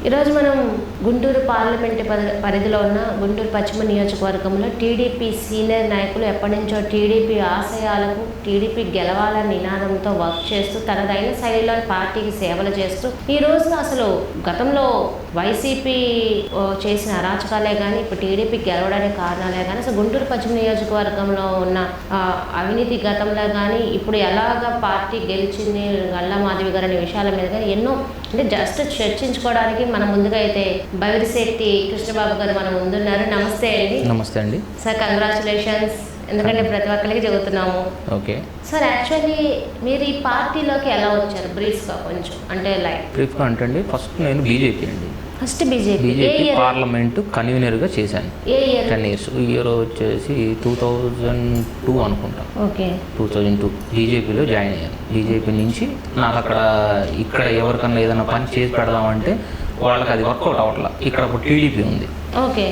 ఈరోజు మనం గుంటూరు పార్లమెంటు పరిధిలో ఉన్న గుంటూరు పశ్చిమ నియోజకవర్గంలో టీడీపీ సీనియర్ నాయకులు ఎప్పటి నుంచో టీడీపీ ఆశయాలకు టీడీపీ గెలవాలన్న నినాదంతో వర్క్ చేస్తూ తనదైన శైలిలో పార్టీకి సేవలు చేస్తూ ఈ రోజు అసలు గతంలో వైసీపీ చేసిన అరాచకాలే కానీ ఇప్పుడు టీడీపీ గెలవడానికి కారణాలే కానీ అసలు గుంటూరు పశ్చిమ నియోజకవర్గంలో ఉన్న అవినీతి గతంలో కానీ ఇప్పుడు ఎలాగ పార్టీ గెలిచింది గల్లా మాధవి గారు అనే విషయాల మీద కానీ ఎన్నో అంటే జస్ట్ చర్చించుకోవడానికి మన ముందుగా అయితే బైరిశెట్టి కృష్ణబాబు గారు మన ముందున్నారు. నమస్తే అండి. నమస్తే అండి సార్, కంగ్రాచులేషన్స్. ఎందుకంటే ప్రతి ఒక్కరికి చెబుతున్నాము. ఓకే సార్, యాక్చువల్లీ మీరు ఈ పార్టీలోకి ఎలా వచ్చారు బ్రీఫ్గా కొంచెం అంటే లైక్ బ్రీఫ్గా అంటే అండి ఫస్ట్ నేను బీజేపీ అండి. ఫస్ట్ బీజేపీ పార్లమెంటు కన్వీనర్గా చేశాను 10 years. ఈ ఇయర్ వచ్చేసి 2002 అనుకుంటా. ఓకే 2002 బీజేపీలో జాయిన్ అయ్యాను. బీజేపీ నుంచి నాకు ఇక్కడ ఎవరికన్నా ఏదైనా పని చేసి పెడదామంటే వాళ్ళకి అది వర్కౌట్ అవ్వట్లా. ఇక్కడ ఇప్పుడు టీడీపీ ఉంది. ఓకే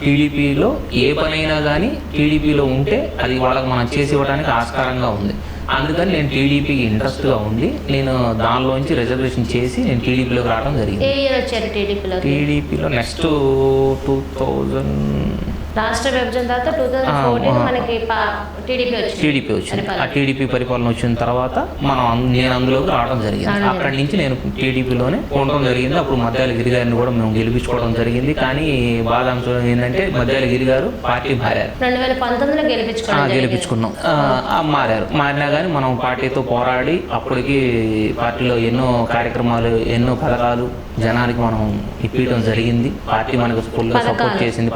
టీడీపీలో ఏ పనైనా కానీ టీడీపీలో ఉంటే అది వాళ్ళకి మనం చేసి ఇవ్వడానికి ఆస్కారంగా ఉంది. అందుకని నేను టీడీపీకి ఇంట్రెస్ట్గా ఉండి నేను దానిలోంచి రిజర్వేషన్ చేసి నేను టీడీపీలోకి రావడం జరిగింది. ఏ ఇయర్ వచ్చారు టీడీపీలో నెక్స్ట్ 2000 రాష్ట్ర విభజన తర్వాత 2014 మనకి టీడీపీ వచ్చింది. ఆ టీడీపీ పరిపాలన వచ్చిన తర్వాత నేను అందులోకి రావడం జరిగింది. అక్కడి నుంచి నేను టీడీపీలోనే ఉండడం జరిగింది. అప్పుడు మద్దాల గిరి గారిని కూడా మేము గెలిపించుకోవడం జరిగింది. కానీ బాధాంశం ఏంటంటే మద్దాల గిరి గారు పార్టీ మారారు. 2019లో గెలిపించుకున్నాం. మారినా కానీ మనం పార్టీతో పోరాడి అప్పటికి పార్టీలో ఎన్నో కార్యక్రమాలు ఎన్నో పథకాలు జనానికి మనం ఇప్పించడం జరిగింది. పార్టీ మనకు ఫుల్గా సపోర్ట్ చేసింది.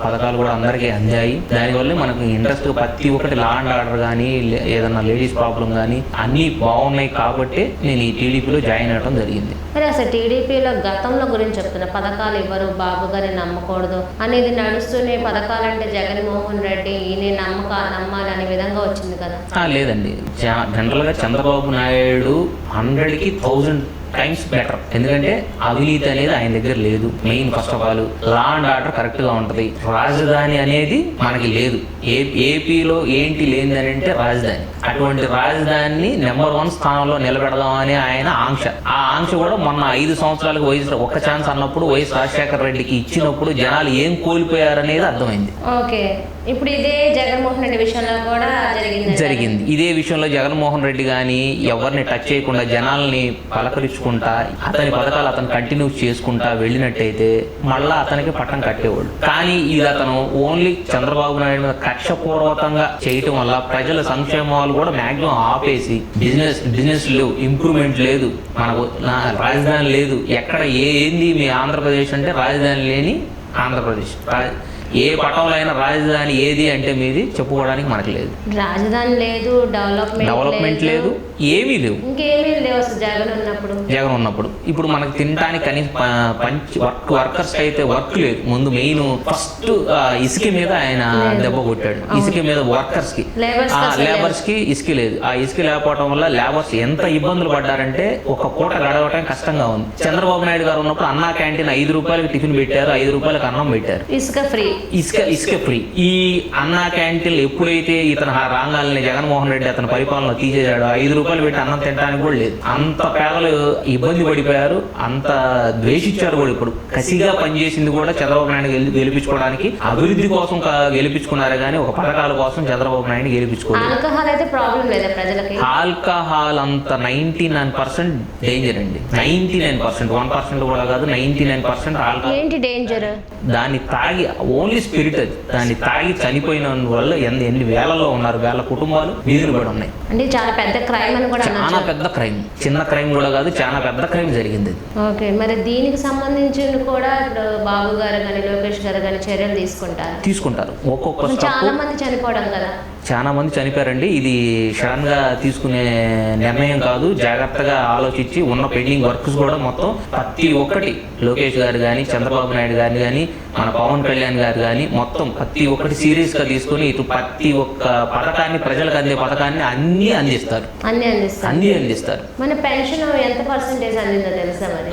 పథకాలు కూడా అందరికీ అందాయి. దానివల్ల మనకు ఇంట్రెస్ట్ ప్రతి ఒక్కటి లా అండ్ ఆర్డర్ కానీ ఏదన్నా లేడీస్ ప్రాబ్లం కానీ అన్నీ బాగున్నాయి కాబట్టి నేను ఈ టీడీపీలో జాయిన్ అవ్వడం జరిగింది. మరి అసలు టీడీపీలో గతంలో గురించి చెప్తున్నా, పథకాలు ఇవ్వరు, బాబు గారిని నమ్మకూడదు అనేది నడుస్తూనే పథకాలంటే జగన్మోహన్ రెడ్డి ఈయన నమ్మాలి అనే విధంగా వచ్చింది కదా. లేదండి, జనరల్గా చంద్రబాబు నాయుడు 100కి 1000 టైమ్స్ బెటర్. ఎందుకంటే అవినీతి అనేది ఆయన దగ్గర లేదు. Main first of all law and order correct గా ఉంటది. రాజధాని అనేది మనకి లేదు. ఏపీలో ఏంటి లేని అని అంటే రాజధాని. అటువంటి రాజధానిని నెంబర్ 1 స్థానంలో నిలబెడదామని ఆయన ఆంక్ష. ఆ ఆంక్ష కూడా మొన్న 5 సంవత్సరాలకు ఒక్క ఛాన్స్ అన్నప్పుడు వైఎస్ రాజశేఖర రెడ్డికి ఇచ్చినప్పుడు జనాలు ఏం కోల్పోయారనేది అర్థమైంది. ఓకే, ఇప్పుడు ఇదే జగన్మోహన్ రెడ్డి విషయంలో కూడా జరిగింది. ఇదే విషయంలో జగన్మోహన్ రెడ్డి కానీ ఎవరిని టచ్ చేయకుండా జనాల్ని పలకరించుకుంటా అతని పథకాలు అతను కంటిన్యూ చేసుకుంటా వెళ్ళినట్టయితే మళ్ళా అతనికి పట్టం కట్టేవాళ్ళు. కానీ ఇది అతను ఓన్లీ చంద్రబాబు నాయుడు మీద కక్షపూర్వకంగా చేయటం వల్ల ప్రజల సంక్షేమాలు కూడా మాక్సిమం ఆపేసి బిజినెస్ లేవు, ఇంప్రూవ్మెంట్ లేదు, మనకు రాజధాని లేదు. ఎక్కడ ఏంది మీ ఆంధ్రప్రదేశ్ అంటే రాజధాని లేని ఆంధ్రప్రదేశ్. ఏ పటంలో అయినా రాజధాని ఏది అంటే మీది చెప్పుకోవడానికి మనకు లేదు. రాజధాని లేదు, డెవలప్మెంట్ లేదు, ఏమీ లేవు. జగన్ ఉన్నప్పుడు ఇప్పుడు మనకు తినడానికి కనీసం వర్కర్స్ అయితే వర్క్ లేదు. ముందు మెయిన్ ఫస్ట్ ఇసుక మీద ఆయన దెబ్బ కొట్టాడు. ఇసుక మీద వర్కర్స్ కి లేబర్స్ కి ఇసుక లేదు. ఆ ఇసుక లేకపోవడం వల్ల లేబర్స్ ఎంత ఇబ్బందులు పడ్డారంటే ఒక పూట గడవటం కష్టంగా ఉంది. చంద్రబాబు నాయుడు గారు ఉన్నప్పుడు అన్నా క్యాంటీన్ 5 రూపాయలకి టిఫిన్ పెట్టారు, 5 రూపాయలకి అన్నం పెట్టారు. ఇసుక ఫ్రీ. ఈ అన్నా క్యాంటీన్లు ఎప్పుడైతే ఇతను రాగాలని జగన్మోహన్ రెడ్డి అతని పరిపాలన తీసేశాడు, 5 రూపాయలు పెట్టి అన్నం తినడానికి కూడా లేదు. అంత పేదలు ఇబ్బంది పడిపోయారు, అంత ద్వేషించారు కూడా. ఇప్పుడు కసిగా పనిచేసింది కూడా చంద్రబాబు నాయుడు గెలిపించుకోవడానికి, అభివృద్ధి కోసం గెలిపించుకున్నారు కానీ ఒక పథకాల కోసం చంద్రబాబు నాయుడు గెలిపించుకోలేదు. ఆల్కహాల్ అంత 99% డేంజర్ అండి. 99%, 1% కూడా కాదు, 99% ఆల్కహాల్. ఏంటి డేంజర్? దాన్ని తాగి ఓన్లీ స్పిరిట్ అది. దాన్ని తాగి చనిపోయిన వల్ల ఎన్ని వేలలో ఉన్నారు, వేల కుటుంబాలు వీధులు పడి ఉన్నాయి. అంటే చాలా పెద్ద క్రైమ్ అని కూడా. చాలా పెద్ద క్రైమ్, చిన్న క్రైమ్ కూడా కాదు, చాలా పెద్ద క్రైమ్ జరిగింది. ఓకే, మరి దీనికి సంబంధించి కూడా బాబు గారు కానీ లోకేష్ గారు కానీ చర్యలు తీసుకుంటారు. ఒక్కొక్క చాలా మంది చనిపోవడం కదా. చాలా మంది చనిపోయారండి. ఇది సడన్ గా తీసుకునే నిర్ణయం కాదు. జాగ్రత్తగా ఆలోచించి ఉన్న పెండింగ్ వర్క్స్ కూడా మొత్తం ప్రతి ఒక్కటి లోకేష్ గారు కానీ చంద్రబాబు నాయుడు గారిని కానీ మన పవన్ కళ్యాణ్ గారు కానీ మొత్తం ప్రతి ఒక్కటి సీరియస్ గా తీసుకుని ఇటు ప్రతి ఒక్క పథకాన్ని ప్రజలకు అందే పథకాన్ని అన్ని అందిస్తారు. అన్ని అందిస్తారు. మన పెన్షన్ ఎంత పర్సెంటేజ్ అందిందో తెలుసా మరి?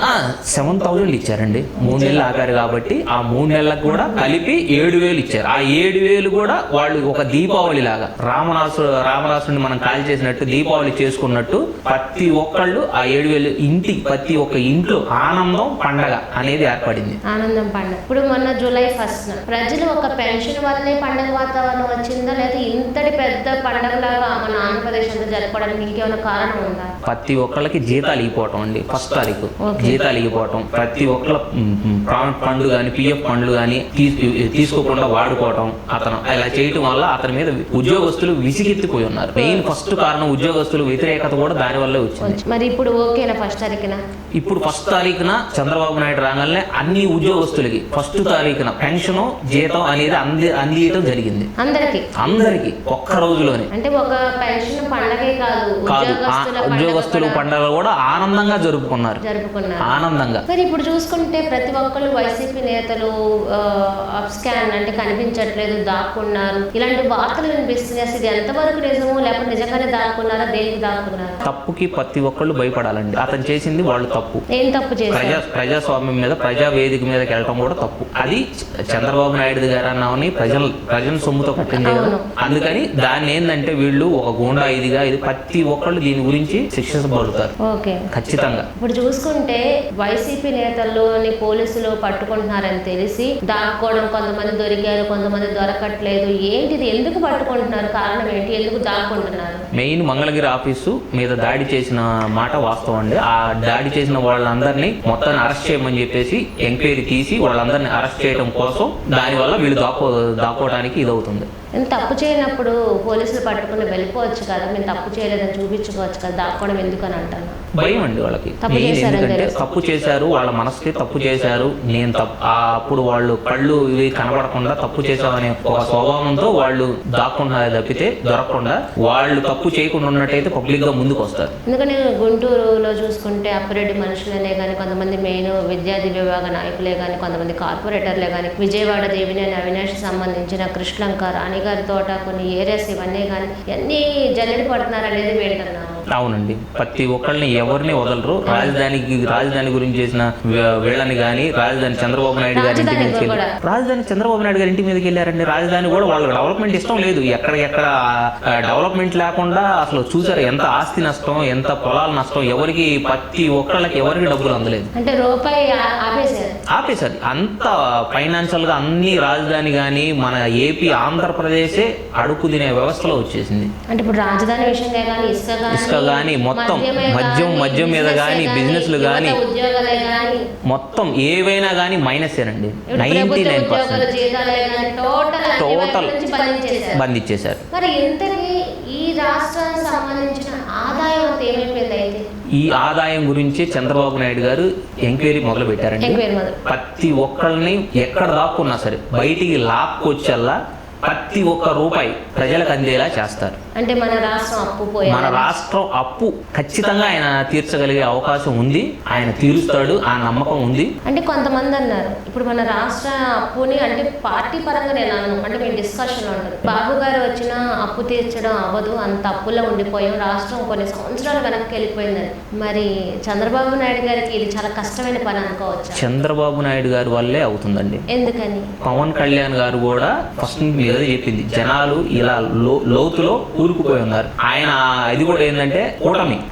7,000 ఇచ్చారండి. 3 నెలలు ఆగారు కాబట్టి ఆ 3 నెలలకు కూడా కలిపి 7,000 ఇచ్చారు. ఆ 7,000 కూడా వాళ్ళు ఒక దీపావళి లాగా రామరాసుని మనం కాల్ చేసినట్టు దీపావళి చేసుకున్నట్టు ప్రతి ఒక్కళ్ళు ఆ 7,000 ఇంటికి ప్రతి ఒక్క ఇంట్లో ఆనందం పండగ అనేది ఏర్పడింది. ఆనందం పండగ. ఇప్పుడు మొన్న జూలై 1st ప్రజలు ఒక పెన్షన్ వల్లే పండగ వాతావరణం వచ్చిందా, లేదా ఇంతటి పెద్ద పండగలాగా మన ఆంధ్రప్రదేశ్ అంతా జరపడానికి ఇంకేమైనా కారణం ఉందా? ప్రతి ఒక్కళ్ళకి జీతాలు ఇవ్వటం అండి. 1st తారీఖు జీతాలు ఇవ్వటం, ప్రతి ఒక్కళ్ళ ప్రావిడెంట్ ఫండ్లు కానీ పిఎఫ్ ఫండ్లు కానీ తీసుకోకుండా వాడుకోవటం, అతను ఇలా చేయటం వల్ల అతని మీద ఉద్యోగస్తులు విసిగెత్తిపోయి ఉన్నారు. మెయిన్ ఫస్ట్ కారణం ఉద్యోగస్తులు వ్యతిరేకత కూడా దాని వల్లే వచ్చింది. మరి ఇప్పుడు ఓకేనా 1st తారీఖున? ఇప్పుడు 1st తారీఖున చంద్రబాబు నాయుడు రాగానే అన్ని ఉద్యోగస్తులకి 1st తారీఖున పెన్షన్ జీతం అనేది అందియటం జరిగింది అందరికి ఒక్క రోజులోనే. అంటే ఒక పెన్షన్ పండగే కాదు, ఉద్యోగస్తులు పండగ కూడా ఆనందంగా జరుపుకున్నారు. ఆనందంగా. మరి ఇప్పుడు చూసుకుంటే ప్రతి ఒక్కళ్ళు వైసీపీ నేతలు అప్స్కాన్ అంటే కనిపించట్లేదు, దాక్కున్నారు, ఇలాంటి వార్తలు వినిపిస్తున్నాయి. అసలు ఇది ఎంతవరకు నిజమో, లేకపోతే నిజంగానే దాక్కున్నారా, దేనికి దాక్కున్నారు? తప్పుకి ప్రతి ఒక్కళ్ళు భయపడాలండి. అతను చేసింది వాళ్ళు తప్పు. ఏం తప్పు చేశారు? ప్రజాస్వామ్యం మీద ప్రజా వేదిక మీదకి వెళ్ళటం కూడా తప్పు. అది చంద్రబాబు నాయుడు గారు అన్నామని ప్రజల సొమ్ముతో కట్టింది కదా. అందుకని దాన్ని ఏంటంటే వీళ్ళు ఒక గూండా ఇదిగా ఇది ప్రతి ఒక్కళ్ళు దీని గురించి శిక్షించబడతారు ఖచ్చితంగా. ఇప్పుడు చూసుకుంటే వైసీపీ నేతల్లోని పోలీసులు పట్టుకుంటున్నారని తెలిసి దాక్కోవడం, కొంతమంది దొరికారు, కొంతమంది దొరకట్లేదు. ఏంటిది, ఎందుకు పట్టుకుంటున్నారు, కారణం ఏంటి, ఎందుకు దాక్కుంటున్నారు? మెయిన్ మంగళగిరి ఆఫీసు మీద దాడి చేసిన మాట వాస్తవం అండి. ఆ దాడి చేసిన వాళ్ళందరినీ మొత్తాన్ని అరెస్ట్ చేయమని చెప్పేసి ఎంక్వైరీ తీసి వాళ్ళందరినీ అరెస్ట్ చేయడం కోసం దానివల్ల వీళ్ళు దాక్కోవడానికి ఇదవుతుంది. తప్పు చేయనప్పుడు పోలీసులు పట్టుకుని వెళ్ళిపోవచ్చు కదా, మేము తప్పు చేయలేదని చూపించుకోవచ్చు కదా, దాక్కోవడం ఎందుకు అని అంటాను. భయం అండి వాళ్ళకి. ఎందుకంటే తప్పు చేశారు, వాళ్ళ మనసుకి తప్పు చేశారు, నేను అప్పుడు వాళ్ళు కళ్ళు ఇవి కనబడకుండా తప్పు చేశామనే ఒక స్వభావంతో వాళ్ళు దాక్కుంటున్నారు తప్పితే దొరకకుండా వాళ్ళు తప్పు చేయకుండా ఉన్నట్టయితే పబ్లిక్ గా ముందుకు వస్తారు. ఎందుకంటే గుంటూరులో చూసుకుంటే అప్పిరెడ్డి మనుషులనే కానీ, కొంతమంది మెయిన్ విద్యార్థి విభాగ నాయకులే కానీ, కొంతమంది కార్పొరేటర్లే కానీ, విజయవాడ దేవినేని అవినాష్ సంబంధించిన కృష్ణంక రాణి గారి తోట కొన్ని ఏరియాస్ ఇవన్నీ కానీ అన్ని జల్లెడ పడుతున్నారు అనేది వింటున్నాము. అవునండి. ప్రతి ఒక్కరిని ఎవరిని వదలరు. రాజధాని గురించి చేసిన వీళ్ళని కానీ, రాజధాని చంద్రబాబు నాయుడు గారి ఇంటి మీదకి రాజధాని చంద్రబాబు నాయుడు గారి ఇంటి మీదకి వెళ్ళారండి. రాజధాని కూడా వాళ్ళకి డెవలప్మెంట్ ఇష్టం లేదు. ఎక్కడ డెవలప్మెంట్ లేకుండా అసలు చూసారు ఎంత ఆస్తి నష్టం, ఎంత పొలాల నష్టం, ఎవరికి ప్రతి ఒక్కళ్ళకి ఎవరికి డబ్బులు అందలేదు. అంటే రూపాయి ఆపేశారు. అంత ఫైనాన్షియల్ గా అన్ని రాజధాని కానీ మన ఏపీ ఆంధ్రప్రదేశే అడుగు తినే వ్యవస్థలో వచ్చేసింది. అంటే ఇప్పుడు రాజధాని విషయంగా కానీ ఇసుక కానీ మొత్తం మద్యం మీద కానీ బిజినెస్లు కానీ మొత్తం ఏవైనా కానీ మైనసేనండి. 99% టోటల్ బంధించేశారు. ఈ రాష్ట్రానికి సంబంధించిన ఆదాయం ఏమైపోయింది? అయితే ఈ ఆదాయం గురించి చంద్రబాబు నాయుడు గారు ఎంక్వైరీ మొదలు పెట్టారండి. ప్రతి ఒక్కరిని ఎక్కడ దాక్కున్నా సరే బయటికి లాక్కొచ్చల్లా ప్రతి ఒక్క రూపాయి ప్రజలకు అందేలా చేస్తారు. అంటే మన రాష్ట్రం అప్పు ఖచ్చితంగా ఆయన తీర్చగలిగే అవకాశం ఉంది. ఆయన తీరుస్తాడు, ఆ నమ్మకం ఉంది. అంటే కొంతమంది అన్నారు ఇప్పుడు మన రాష్ట్ర అప్పుని అంటే పార్టీ పరంగా నేను అంటే మీ డిస్కషన్ ఉంటుంది, బాబు గారు వచ్చిన అప్పు తీర్చడం అవ్వదు, అంత అప్పులో ఉండిపోయాం, రాష్ట్రం కొన్ని సంవత్సరాలు వెనక్కి వెళ్ళిపోయిందని. మరి చంద్రబాబు నాయుడు గారికి ఇది చాలా కష్టమైన పని అనుకోవచ్చు. చంద్రబాబు నాయుడు గారి వల్లే అవుతుందండి. ఎందుకని? పవన్ కళ్యాణ్ గారు కూడా ఫస్ట్ చెప్పింది జనాలు ఇలా లోతులో కూరుకుపోయి ఉన్నారు. ఆయన ఇది కూడా ఏంటంటే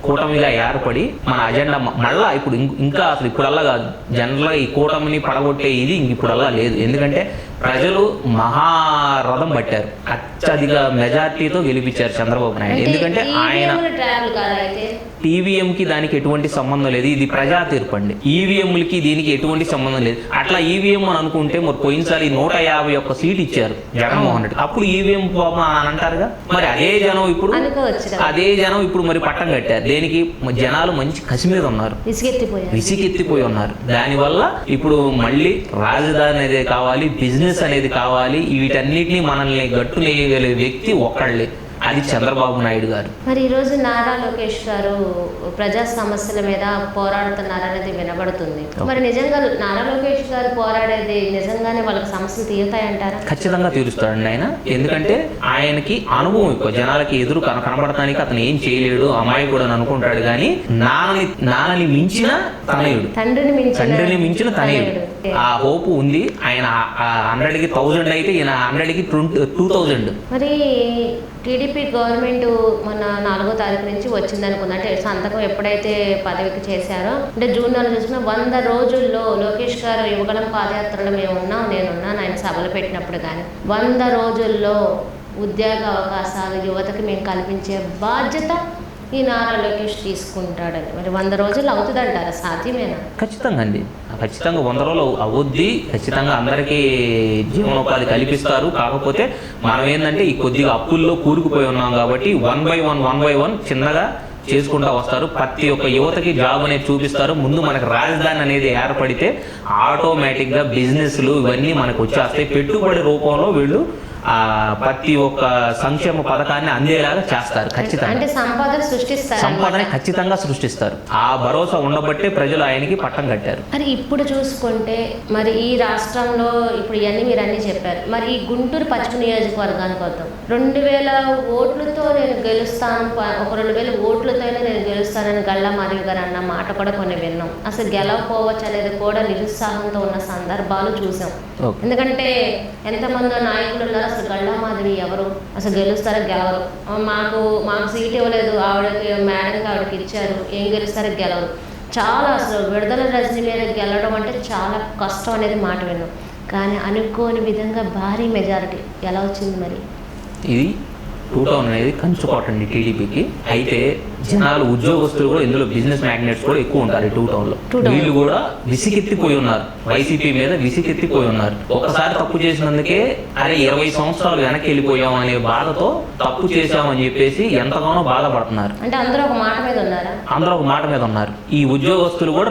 కూటమిగా ఏర్పడి మన అజెండా మళ్ళా ఇప్పుడు ఇంకా అసలు ఇప్పుడల్లా కాదు, జనరల్గా ఈ కూటమిని పడగొట్టే ఇది ఇప్పుడల్లా లేదు. ఎందుకంటే ప్రజలు మహారథం పట్టారు, అత్యధిక మెజార్టీతో గెలిపించారు చంద్రబాబు నాయుడు. ఎందుకంటే ఆయన ఈవీఎంకి దానికి ఎటువంటి సంబంధం లేదు, ఇది ప్రజా తీర్పు అండి. ఈవీఎంలకి దీనికి ఎటువంటి సంబంధం లేదు. అట్లా ఈవీఎం అని అనుకుంటే మరి పోయినసారి 151 సీట్ ఇచ్చారు జగన్మోహన్ రెడ్డి, అప్పుడు ఈవీఎం అని అంటారుగా. మరి అదే జనం ఇప్పుడు మరి పట్టం కట్టారు. దేనికి? జనాలు మంచి కసి మీద ఉన్నారు, విసిగెత్తిపోయి ఉన్నారు. దానివల్ల ఇప్పుడు మళ్ళీ రాజధాని అనేది కావాలి, బిజినెస్ అనేది కావాలి, వీటన్నిటిని మనల్ని గట్టునేయగలిగే వ్యక్తి ఒక్కళ్ళే, అది చంద్రబాబు నాయుడు గారు. మరి ఈరోజు నారా లోకేష్ గారు ప్రజా సమస్యల మీద పోరాడుతున్నారనేది వినబడుతుంది. మరి నిజంగా నారా లోకేష్ గారు పోరాడేది నిజంగానే వాళ్ళకి సమస్యలు తీరుతాయంటారా? ఖచ్చితంగా తీరుస్తాడండి ఆయన. ఎందుకంటే ఆయనకి అనుభవం ఎక్కువ, జనాలకి ఎదురు కనబడటానికి అతను ఏం చేయలేడు, అమ్మాయి కూడా అనుకుంటాడు. కానీ నాన్నని మించిన తనయుడు, తండ్రిని మించిన తనయుడు. ఆ హోప్ ఉంది ఆయన. 100కి 1000 అయితే ఈయన 100కి 2000. మరి టీడీపీ గవర్నమెంట్ మొన్న 4వ తారీఖు నుంచి వచ్చింది అనుకుంది. అంటే సంతకం ఎప్పుడైతే పదవికి చేశారో, అంటే జూన్ 4 చూసుకున్న 100 రోజుల్లో లోకేష్ గారు యువగళం పాదయాత్రలో మేమున్నాం, నేనున్నాను ఆయన సభలు పెట్టినప్పుడు. కానీ 100 రోజుల్లో ఉద్యోగ అవకాశాలు యువతకి మేము కల్పించే బాధ్యత ఈ నారా లోకేష్ తీసుకుంటాడని. మరి 100 రోజులు అవుతుందంటారా? సాధ్యమేనా? ఖచ్చితంగా అండి, ఖచ్చితంగా 100 రోజులు అవుద్ది. ఖచ్చితంగా అందరికీ జీవనోపాధి కల్పిస్తారు. కాకపోతే మనం ఏంటంటే ఈ కొద్దిగా అప్పుల్లో కూరుకుపోయి ఉన్నాం కాబట్టి 1 by 1 చిన్నగా చేసుకుంటూ వస్తారు. ప్రతి ఒక్క యువతకి జాబ్ అనేది చూపిస్తారు. ముందు మనకు రాజధాని అనేది ఏర్పడితే ఆటోమేటిక్గా బిజినెస్లు ఇవన్నీ మనకు వచ్చేస్తాయి. పెట్టుబడి రూపంలో వీళ్ళు ప్రతి ఒక్క సంక్షేమ పథకాన్ని అందేలాగా చేస్తారు. ఖచ్చితంగా అంటే సంపదన ఖచ్చితంగా సృష్టిస్తారు. ఆ భరోసా ఉండబట్టే ప్రజలు ఆయనకి పట్టం కట్టారు. మరి ఇప్పుడు చూసుకుంటే మరి ఈ రాష్ట్రంలో ఇప్పుడు ఇవన్నీ మీరు అన్ని చెప్పారు. మరి ఈ గుంటూరు పశ్చిమ నియోజకవర్గానికి వద్దాం. 2000 ఓట్లతో నేను గెలుస్తాను, ఒక 2000 ఓట్లతోనే నేను గెలుస్తానని గల్లా మాధవి గారు అన్న మాట కూడా కొన్ని విన్నాం. అసలు గెలవకపోవచ్చు అనేది కూడా నిరుత్సాహంతో ఉన్న సందర్భాలు చూసాం. ఎందుకంటే ఎంతమంది నాయకులు ఉన్నారు, అసలు గల్లా మాధవి ఎవరు, అసలు గెలుస్తారో గెలవరు, మాకు సీట్ ఇవ్వలేదు, మేడంకి ఆవిడకి ఇచ్చారు, ఏం గెలుస్తారో గెలవరు. చాలా అసలు విడుదల రజనీ మీద గెలవడం అంటే చాలా కష్టం అనేది మాట విన్నాం. కానీ అనుకోని విధంగా భారీ మెజారిటీ ఎలా వచ్చింది? మరి ఇది 2 టౌన్ అనేది కంచుకోటండి టీడీపీకి. అయితే జనాలు, ఉద్యోగస్తులు కూడా ఇందులో బిజినెస్ మ్యాగ్నెట్స్ కూడా ఎక్కువ ఉంటారు ఈ 2 టౌన్లో. వీళ్ళు కూడా విసిగెత్తిపోయి ఉన్నారు, వైసీపీ మీద విసిగెత్తిపోయి ఉన్నారు. ఒకసారి తప్పు చేసినందుకే అరే 20 సంవత్సరాలు వెనక్కి వెళ్ళిపోయాం అనే బాధతో తప్పు చేశామని చెప్పేసి ఎంతగానో బాధపడుతున్నారు. అంటే అందరూ ఒక మాట మీద ఉన్నారు. ఈ ఉద్యోగస్తులు కూడా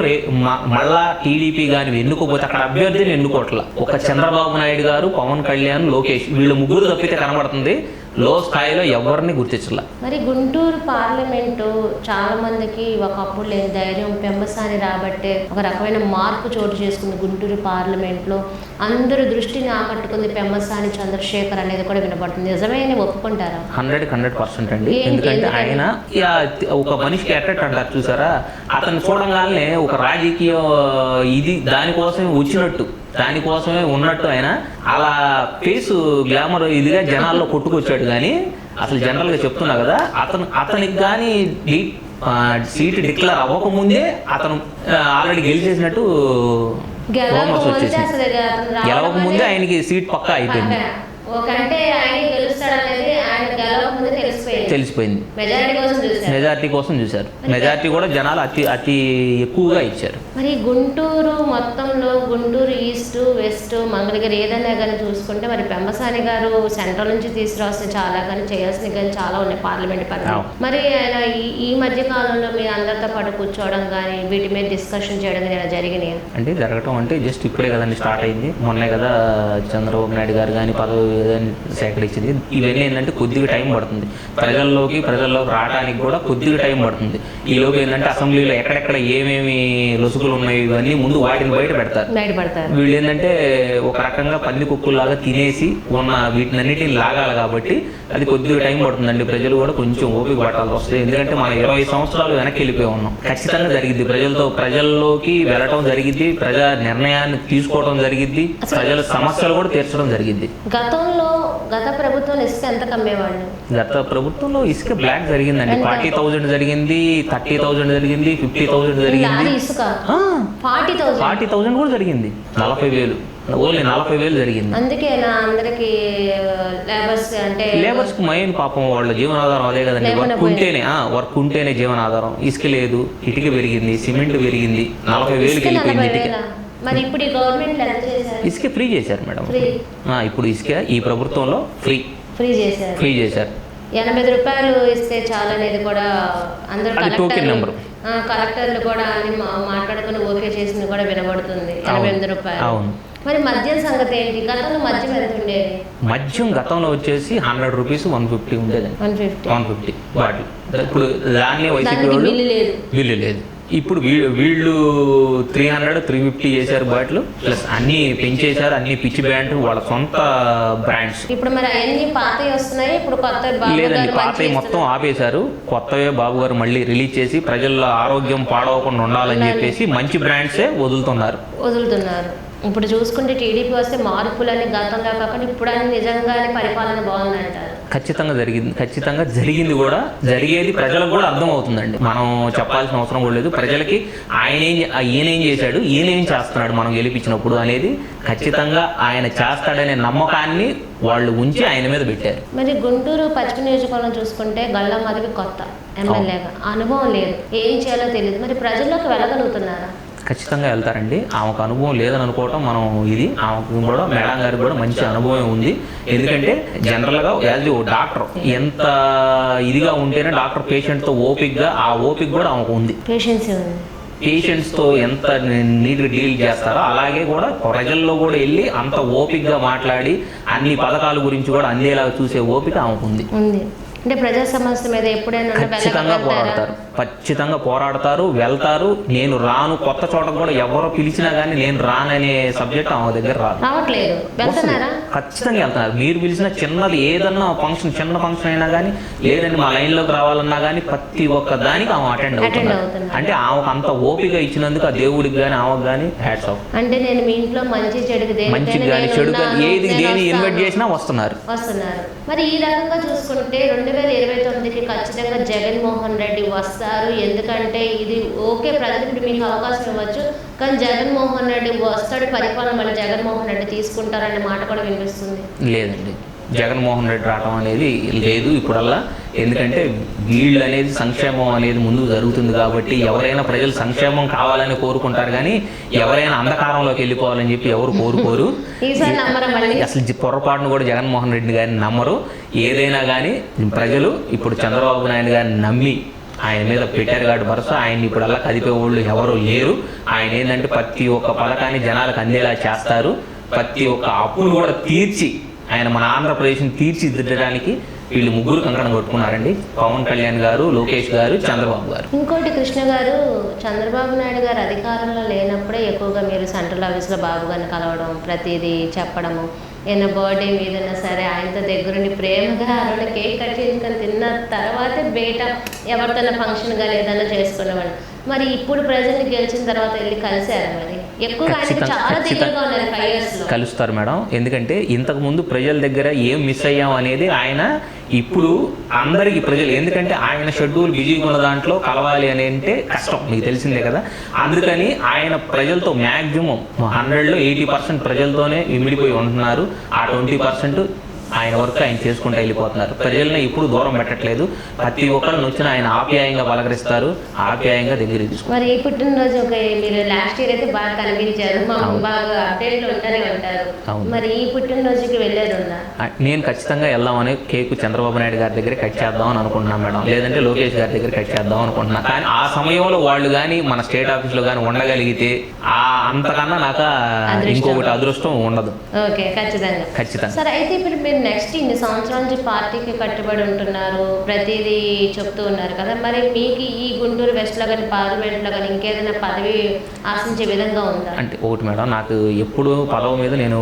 మళ్ళా టీడీపీ గాని ఎన్నుకోపోతే అక్కడ అభ్యర్థిని ఎన్నుకోవట్ల. ఒక చంద్రబాబు నాయుడు గారు, పవన్ కళ్యాణ్, లోకేష్ వీళ్ళు ముగ్గురు తప్పితే కనబడుతుంది. లో స్థాయిలో ఎవరిని గుర్తించాల. మరి గుంటూరు పార్లమెంటు చాలా మందికి ఒకప్పుడు లేని ధైర్యం పెంబసాని రాబట్టే ఒక రకమైన మార్పు చోటు చేసుకుంది గుంటూరు పార్లమెంట్లో. అందరూ దృష్టిని ఆకట్టుకుంది పెంబసాని చంద్రశేఖర్ అనేది కూడా వినపడుతుంది. నిజమే ఒప్పుకుంటారా? 100% అండి. ఎందుకంటే ఆయన ఒక మనిషికి అట్రాక్ట్ అంటారు చూసారా, అతను చూడంగానే ఒక రాజకీయ ఇది దానికోసమే వచ్చినట్టు, దానికోసమే ఉన్నట్టు ఆయన అలా ఫేసు గ్లామర్ ఇదిగా జనాల్లో కొట్టుకొచ్చాడు. కానీ అసలు జనరల్గా చెప్తున్నా కదా, అతనికి కానీ సీట్ డిక్లేర్ అవ్వకముందే అతను ఆల్రెడీ గెలిచేసినట్టు రూమర్స్ వచ్చేసింది. గెలవకముందే ఆయనకి సీట్ పక్కా అయిపోయింది. తెలిసిపోయింది. మెజారిటీ కోసం చూశారు. మెజారిటీ కూడా జనాలు అతి ఎక్కువగా ఇచ్చారు. మరి గుంటూరు మొత్తంలో గుంటూరు ఈస్ట్, వెస్ట్, మంగళగిరి ఏదైనా కానీ చూసుకుంటే మరి పెంబసాని గారు సెంట్రల్ నుంచి తీసుకురావాల్సిన చాలా కానీ చేయాల్సినవి కానీ చాలా ఉన్నాయి పార్లమెంట్ పరంగా. మరి ఆయన ఈ మధ్య కాలంలో మీ అందరితో పాటు కూర్చోవడం కానీ వీటి మీద డిస్కషన్ చేయడం కానీ ఇలా జరిగినాయి అంటే జరగటం అంటే జస్ట్ ఇప్పుడే కదండి స్టార్ట్ అయింది. మొన్నే కదా చంద్రబాబు నాయుడు గారు కానీ పదవి సేకరించింది. ఇవన్నీ ఏంటంటే కొద్దిగా టైం పడుతుంది. ప్రజల్లోకి రావడానికి కూడా కొద్దిగా టైం పడుతుంది. ఈ లోపు ఏంటంటే అసెంబ్లీలో ఎక్కడెక్కడ ఏమేమి లొసుగులు ఉన్నాయి ఇవన్నీ ముందు వాటిని బయట పెడతారు. వీళ్ళు ఏంటంటే ఒక రకంగా పంది కుక్కుల్లాగా తినేసి ఉన్న వీటినన్నిటిని లాగాలి కాబట్టి అది కొద్దిగా టైం పడుతుందండి. ప్రజలు కూడా కొంచెం ఓపిక పట్టాల్సి వస్తుంది. ఎందుకంటే మనం 20 సంవత్సరాలు వెనక్కి వెళ్ళిపోయి ఉన్నాం. ఖచ్చితంగా జరిగిద్ది. ప్రజల్లోకి వెళ్ళటం జరిగిద్ది, ప్రజా నిర్ణయాన్ని తీసుకోవడం జరిగిద్ది, ప్రజల సమస్యలు కూడా తీర్చడం జరిగిద్ది. గత ప్రభుత్వం ఇసుక ఎంత కమ్మేవాళ్ళు? గత ప్రభుత్వంలో ఇసుక బ్లాక్ జరిగిందండి. 40,000 జరిగింది, 30,000 జరిగింది, 50,000 జరిగింది, 40,000 కూడా జరిగింది, 40,000 ఓన్లీ 40,000 జరిగింది. అందుకే అందరికి లేబర్స్ కు మెయిన్ పాపం వాళ్ళ జీవనాధారం అదే కదండి. వర్క్ ఉంటేనే జీవనాధారం. ఇసుక లేదు, ఇటుక పెరిగింది, సిమెంట్ పెరిగింది, 40,000 వెళ్ళిపోయింది ఇటుక. మరి ఇప్పుడు ఈ గవర్నమెంట్ ఇసుక ఫ్రీ చేశారు మేడం. ఇప్పుడు ఇసుక ఈ ప్రభుత్వంలో ఫ్రీ చేశారు. 80 రూపాయలు ఇస్తే చాలా అనేది కూడా అందరూ కలెక్టర్లు కూడా అన్ని మాట్లాడుకుని ఓకే చేసింది కూడా వినబడుతుంది. 88 రూపాయలు. మరి మద్యం సంగతి ఏంటి? గతంలో మద్యం ఎంత ఉండేది? మద్యం గతంలో వచ్చేసి 100 రూపీస్ 150 ఉండేదండి. 150 బాటిల్. ఇప్పుడు దాన్ని వైసీపీ వాళ్ళు బిల్లు లేదు. ఇప్పుడు వీళ్ళు 300 350 చేశారు బాటిల్, ప్లస్ అన్ని పెంచేశారు, అన్ని పిచ్చి బ్రాండ్, వాళ్ళ సొంత బ్రాండ్స్. ఇప్పుడు మరి అన్ని పాతవి వస్తున్నాయి, ఇప్పుడు కొత్త లేదండి, పాతవి మొత్తం ఆపేశారు. కొత్తవే బాబు గారు మళ్ళీ రిలీజ్ చేసి ప్రజల ఆరోగ్యం పాడవకుండా ఉండాలని చెప్పేసి మంచి బ్రాండ్సే వదులుతున్నారు. ఇప్పుడు చూసుకుంటే టీడీపీ వస్తే మార్పులని గతంలో కాకుండా ఇప్పుడు అని నిజంగానే పరిపాలన బాగుందంటారు. ఖచ్చితంగా జరిగింది కూడా, జరిగేది ప్రజలకు కూడా అర్థం అవుతుందండి. మనం చెప్పాల్సిన అవసరం కూడా లేదు. ప్రజలకి ఈయనేం చేశాడు, ఈయనేం చేస్తున్నాడు మనం గెలిపించినప్పుడు అనేది ఖచ్చితంగా ఆయన చేస్తాడనే నమ్మకాన్ని వాళ్ళు ఉంచి ఆయన మీద పెట్టారు. మరి గుంటూరు పశ్చిమ నియోజకవర్గం చూసుకుంటే గల్లా మాధవి కొత్త ఎమ్మెల్యేగా, అనుభవం లేదు, ఏం చేయాలో తెలియదు. మరి ప్రజల్లోకి వెళ్ళగలుగుతున్నారా? ఖచ్చితంగా వెళ్తారండి. ఆమెకు అనుభవం లేదని అనుకోవటం మనం ఆమెకు కూడా, మేడం గారికి కూడా మంచి అనుభవం ఉంది. ఎందుకంటే జనరల్గా యాజ్ ఓ డాక్టర్ ఎంత ఇదిగా ఉంటేనే డాక్టర్ పేషెంట్తో ఓపిక్గా, ఆ ఓపిక కూడా ఆమెకు ఉంది. పేషెంట్స్తో ఎంత నీట్గా డీల్ చేస్తారో అలాగే కూడా ప్రజల్లో కూడా వెళ్ళి అంత ఓపిక్గా మాట్లాడి అన్ని పథకాల గురించి కూడా అందేలాగా చూసే ఓపిక ఆమెకు ఉంది. అంటే ప్రజా సమస్య మీద ఎప్పుడైనా ఖచ్చితంగా పోరాడతారు, వెళ్తారు. నేను రాను, కొత్త చోటకు కూడా ఎవరో పిలిచినా కానీ నేను రాననే సబ్జెక్ట్ ఆమె దగ్గర రావట్లేదు. ఖచ్చితంగా వెళ్తున్నారు. మీరు పిలిచిన చిన్నది ఏదన్నా ఫంక్షన్, చిన్న ఫంక్షన్ అయినా కానీ, లేదంటే మా లైన్లోకి రావాలన్నా కానీ ప్రతి ఒక్క దానికి ఆమె అటెండ్ అవుతుంది. అంటే ఆమెకు అంత ఓపిక ఇచ్చినందుకు ఆ దేవుడికి కానీ ఆమెకు కానీ హ్యాట్స్ ఆఫ్. అంటే నేను మీ ఇంట్లో మంచి కానీ చెడు కానీ ఏది దేని ఇన్వైట్ చేసినా వస్తున్నారు. మరి ఈ రకంగా చూసుకుంటే 2029కి ఖచ్చితంగా జగన్మోహన్ రెడ్డి వస్తారు. ఎందుకంటే ఇది ఓకే, ప్రజలకు మీకు అవకాశం ఇవ్వచ్చు, కానీ జగన్మోహన్ రెడ్డి వస్తాడు, పరిపాలన మళ్ళీ జగన్మోహన్ రెడ్డి తీసుకుంటారనే మాట కూడా వినిపిస్తుంది. లేదండి, జగన్మోహన్ రెడ్డి రావడం అనేది లేదు ఇప్పుడల్లా. ఎందుకంటే వీళ్ళు అనేది సంక్షేమం అనేది ముందు జరుగుతుంది కాబట్టి ఎవరైనా ప్రజలు సంక్షేమం కావాలని కోరుకుంటారు, కానీ ఎవరైనా అంధకారంలోకి వెళ్ళిపోవాలని చెప్పి ఎవరు కోరుకోరు. అసలు పొరపాటును కూడా జగన్మోహన్ రెడ్డి గారిని నమ్మరు. ఏదైనా కానీ ప్రజలు ఇప్పుడు చంద్రబాబు నాయుడు గారిని నమ్మి ఆయన మీద పెట్టారు కాబట్టి భరోసా. ఆయన ఇప్పుడు అలా కదిపే వాళ్ళు ఎవరు లేరు. ఆయన ఏంటంటే ప్రతి ఒక్క పథకాన్ని జనాలకు అందేలా చేస్తారు. ప్రతి ఒక్క అప్పును కూడా తీర్చి ఆయన మన ఆంధ్రప్రదేశ్ని తీర్చిదిద్దడానికి వీళ్ళు ముగ్గురు కంకణం కొట్టుకున్నారండి. పవన్ కళ్యాణ్ గారు, లోకేష్ గారు, చంద్రబాబు గారు. ఇంకోటి కృష్ణ గారు, చంద్రబాబు నాయుడు గారు అధికారంలో లేనప్పుడే ఎక్కువగా మీరు సెంట్రల్ ఆఫీస్లో బాబు గారిని కలవడం, ప్రతిదీ చెప్పడము, ఏదైనా బర్త్డే మీదైనా సరే ఆయనతో దగ్గరుండి ప్రేమగా అరవై కేక్ కట్ చేసుకొని తిన్న తర్వాతే బయట ఎవరితోనా ఫంక్షన్ కానీ ఏదైనా చేసుకునేవాళ్ళు. మరి ఇప్పుడు ప్రజల్ని గెలిచిన తర్వాత వెళ్ళి కలిసారు, మరి ఎక్కువగా చాలా దగ్గరగా ఉన్నారు 5 years లో. కలుస్తారు మేడం. ఎందుకంటే ఇంతకు ముందు ప్రజల దగ్గర ఏం మిస్ అయ్యాం అనేది ఆయన ఇప్పుడు అందరికీ ప్రజలు, ఎందుకంటే ఆయన షెడ్యూల్ బిజీగా ఉన్న దాంట్లో కలవాలి అని అంటే కష్టం, మీకు తెలిసిందే కదా. అందుకని ఆయన ప్రజలతో మ్యాక్సిమం 100లో 80% ప్రజలతోనే ఇమిడిపోయి ఉంటున్నారు. ఆ 20% ఆయన వర్క్ ఆయన చేసుకుంటూ వెళ్ళిపోతున్నారు. ప్రజల్ని ఇప్పుడు దూరం పెట్టట్లేదు. ప్రతి ఒక్కరిని వచ్చిన ఆయన ఆప్యాయంగా పలకరిస్తారు, ఆప్యాయంగా దగ్గర తీసుకుంటారు. మరి ఈ పుట్టినరోజు మీరు లాస్ట్ ఇయర్ అయితే బాగా కనిపించారు, బాగా అప్డేట్లు ఉంటానే ఉంటారు. మరి ఈ పుట్టినరోజుకి వెళ్ళేది ఉందా? నేను ఖచ్చితంగా వెళ్దామని కేక్ చంద్రబాబు నాయుడు గారి దగ్గర కట్ చేద్దాం అని అనుకుంటున్నాను మేడం, లేదంటే లోకేష్ గారి దగ్గర కట్ చేద్దాం అనుకుంటున్నా. కానీ ఆ సమయంలో వాళ్ళు కానీ మన స్టేట్ ఆఫీస్ లో కానీ ఉండగలిగితే అంతకన్నా నాకు ఇంకొకటి అదృష్టం ఉండదు. ఓకే, ఖచ్చితంగా. సరే, అయితే ఇప్పుడు మీరు నెక్స్ట్ ఇన్ని సంవత్సరాల నుంచి పార్టీకి కట్టుబడి ఉంటున్నారు, ప్రతిదీ చెప్తూ ఉన్నారు కదా. మరి మీకు ఈ గుంటూరు వెస్ట్లో కానీ పార్లమెంట్లో కానీ ఇంకేదైనా పదవి ఆశించే విధంగా ఉందా? అంటే ఒకటి మేడం, నాకు ఎప్పుడు పదవి మీద నేను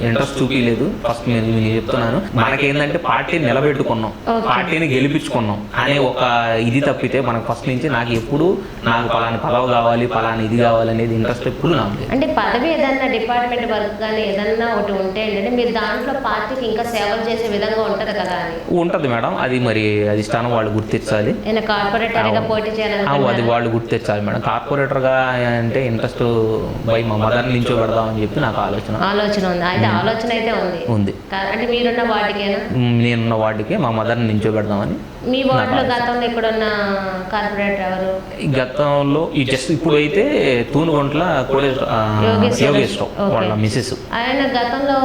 ఇంట్రెస్ట్ చూపించలేదు. ఫస్ట్ నేను చెప్తున్నాను, మనకేంటంటే పార్టీని నిలబెట్టుకున్నాం, పార్టీని గెలిపించుకున్నాం అనే ఒక ఇది తప్పితే మనకు ఫస్ట్ నుంచి నాకు పలాని పదవి కావాలి, పలాని ఇది కావాలి అనేది ఇంట్రెస్ట్ ఎప్పుడు నాకు లేదు. అంటే పదవి ఏదన్నా డిపార్ట్మెంట్ వర్క్ కానీ ఏదన్నా ఒకటి ఉంటే ఏంటంటే మీరు దాంట్లో పార్టీకి ఇంకా సేవలు చేసే విధంగా ఉంటది కదా అని ఉంటది మేడం. అది మరి అది స్థానం వాళ్ళు గుర్తించాలి. కార్పొరేటర్గా పోటీ చేయాలి, అది వాళ్ళు గుర్తించాలి మేడం. కార్పొరేటర్గా అంటే ఇంట్రెస్ట్ మా మదర్ నుంచో పెడదామని చెప్పి నాకు ఆలోచన ఉంది. అయితే ఆలోచన అయితే ఉంది. అంటే మీరున్న వాటికేనా? నేనున్న వాటికే మా మదర్ నుంచో పెడదామని మీ వార్డులో గతంలో ఎక్కడున్న కార్పొరేటర్ ఎవరు? ఈ గతంలో ఈ జస్ట్ ఇప్పుడైతే తూనుగుంట్ల యోగేశ్వరరావు వాళ్ళ మిసెస్. ఆయన గతంలో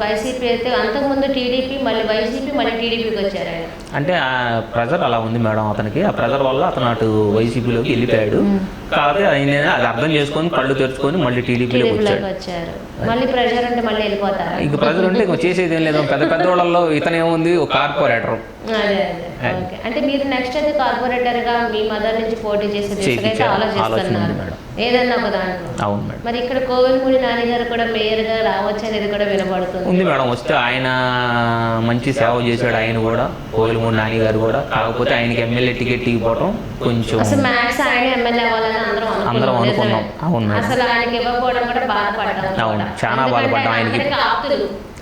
వైసీపీ అయితే, అంతకుముందు టీడీపీ, మళ్ళీ వైసీపీ, మళ్ళీ టీడీపీకి వచ్చారు ఆయన. అంటే ఆ ప్రెజర్ అలా ఉంది మేడం అతనికి. ఆ ప్రెజర్ వల్ల అతను అటు వైసీపీలోకి వెళ్ళిపోయాడు. కాకపోతే ఆయన అది అర్థం చేసుకొని కళ్ళు తెరుచుకొని మళ్ళీ టీడీపీలోకి వచ్చారు. మళ్ళీ ప్రెజర్ అంటే మళ్ళీ వెళ్ళిపోతారు. ఇంక ప్రెజర్ అంటే చేసేది ఏం లేదు. పెద్ద పెద్ద వాళ్ళలో ఇతను ఏముంది, ఒక కార్పొరేటర్. అంటే మీరు నెక్స్ట్ అయితే కార్పొరేటర్ గా మీ మదర్ నుంచి పోటీ చేసే ఆలోచిస్తున్నారు ఏదన్నా ఒక దాంట్లో. అవును మేడం. మరి ఇక్కడ కోవెలమూడి నాని గారు కూడా మేయర్ గా రావచ్చు అనేది కూడా వినబడుతుంది. ఉంది మేడం, వస్తే ఆయన మంచి సేవ చేశాడు. ఆయన కూడా కోవెలమూడి నాని గారు కూడా. కాకపోతే ఆయనకి ఎమ్మెల్యే టికెట్ ఇవ్వకపోవడం కొంచెం, అసలు మ్యాక్స్ ఆయన ఎమ్మెల్యే అవ్వాలని అందరం అనుకున్నాం. అవును మేడం. అసలు ఆయనకి ఇవ్వకపోవడం కూడా బాధపడ్డాం. అవును, చాలా బాధపడ్డాం. ఆయనకి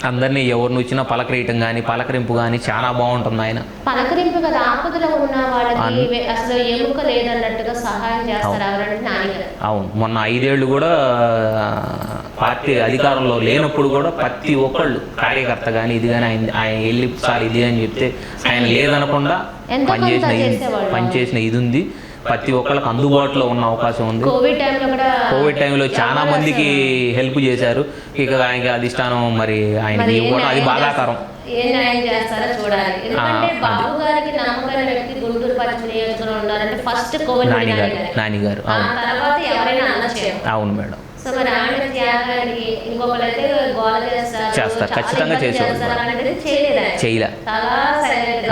అందరినీ ఎవరిని వచ్చినా పలకరీయటం కానీ పలకరింపు కానీ చాలా బాగుంటుంది. ఆయన పలకరింపు కదా, ఆపదలో ఉన్న వాళ్ళకి అసలు ఎముక లేదన్నట్టుగా సహాయం చేస్తారు ఎవరంటే నాన్నగారు. అవును, మొన్న 5 ఏళ్ళు కూడా పార్టీ అధికారంలో లేనప్పుడు కూడా ప్రతి ఒక్కళ్ళు కార్యకర్త కానీ ఇది కానీ ఆయన వెళ్ళి సార్ ఇది అని చెప్తే ఆయన లేదనకుండా పనిచేసిన ఇది ఉంది. ప్రతి ఒక్కళ్ళకి అందుబాటులో ఉన్న అవకాశం ఉంది. కోవిడ్ టైంలో చాలా మందికి హెల్ప్ చేశారు. ఇక ఆయనకి అధిష్టానం మరి ఆయన ఇవ్వడం అది బాధాకరం. ఏ న్యాయం చేస్తారో చూడాలి. ఎందుకంటే బాబు గారికి నమ్మకమైన వ్యక్తి గుంటూరు పశ్చిమ నియోజకవర్గంలో ఉన్నారంటే ఫస్ట్ నాని గారు. తర్వాత ఎవరైనా అనొచ్చు. అవును మేడం. సో మరి ఆయన త్యాగానికి ఇంకొకరైతే గోల చేస్తారు, ఖచ్చితంగా చేసేవారు. చేయలే.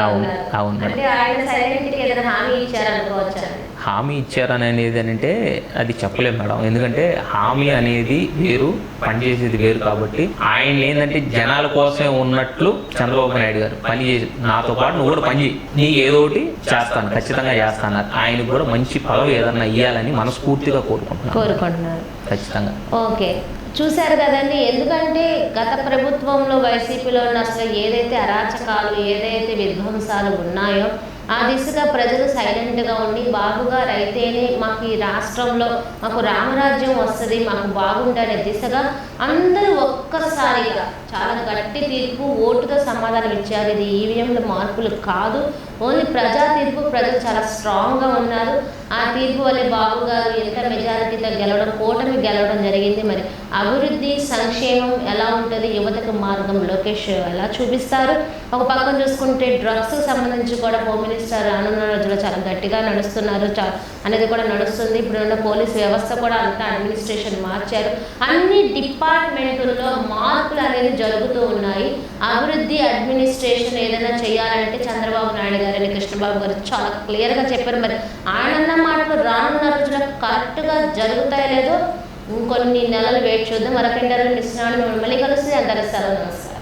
అవును. అంటే ఆయన సైలెంట్ ఏదైనా హామీ ఇచ్చారనుకోవచ్చా? హామీ ఇచ్చారనేది అంటే అది చెప్పలేము మేడం. ఎందుకంటే హామీ అనేది వేరు, పనిచేసేది వేరు. కాబట్టి ఆయన ఏంటంటే జనాల కోసమే ఉన్నట్లు చంద్రబాబు నాయుడు గారు పని చేసి, నాతో పాటు నువ్వు కూడా పని చేయి, నీకు ఏదో ఒకటి చేస్తాను, ఖచ్చితంగా చేస్తాను. ఆయనకు కూడా మంచి పదవి ఏదన్నా ఇవ్వాలని మనస్ఫూర్తిగా కోరుకుంటున్నారు. ఖచ్చితంగా. ఓకే, చూశారు కదండి. ఎందుకంటే గత ప్రభుత్వంలో వైసీపీలో ఉన్న అసలు ఏదైతే అరాచకాలు, ఏదైతే విధ్వంసాలు ఉన్నాయో ఆ దిశగా ప్రజలు సైలెంట్గా ఉండి బాబు గారు అయితేనే మాకు ఈ రాష్ట్రంలో మాకు రామరాజ్యం వస్తుంది, మాకు బాగుండనే దిశగా అందరూ ఒక్కసారిగా చాలా గట్టి తీర్పు, ఓటుతో సమాధానం ఇచ్చారు. ఇది ఈవీఎంల మార్పులు కాదు, ఓన్లీ ప్రజా తీర్పు. ప్రజలు చాలా స్ట్రాంగ్గా ఉన్నారు. ఆ తీర్పు వల్లే బాబు గారు ఎంత మెజారిటీతో గెలవడం, కూటమి గెలవడం జరిగింది. మరి అభివృద్ధి, సంక్షేమం ఎలా ఉంటుంది, యువతకు మార్గం లోకేష్ ఎలా చూపిస్తారు. ఒక పక్కన చూసుకుంటే డ్రగ్స్ సంబంధించి కూడా హోమ్ మినిస్టర్ రానున్న రోజుల్లో చాలా గట్టిగా నడుస్తున్నారు అనేది కూడా నడుస్తుంది. ఇప్పుడున్న పోలీస్ వ్యవస్థ కూడా అంతా అడ్మినిస్ట్రేషన్ మార్చారు. అన్ని డిపార్ట్మెంటుల్లో మార్పులు అనేది జరుగుతూ ఉన్నాయి. అభివృద్ధి, అడ్మినిస్ట్రేషన్ ఏదైనా చేయాలంటే చంద్రబాబు నాయుడు గారు అని కృష్ణబాబు గారు చాలా క్లియర్గా చెప్పారు. మరి ఆయన మాటలు రానున్న రోజుల్లో కరెక్ట్గా జరుగుతాయో లేదో ఇంకొన్ని నెలలు వెయిట్ చూద్దాం. మరొక ఇంటర్వ్యూ మిస్ మళ్ళీ కలుస్తుంది. అందరికీ సెలవు, నమస్కారం.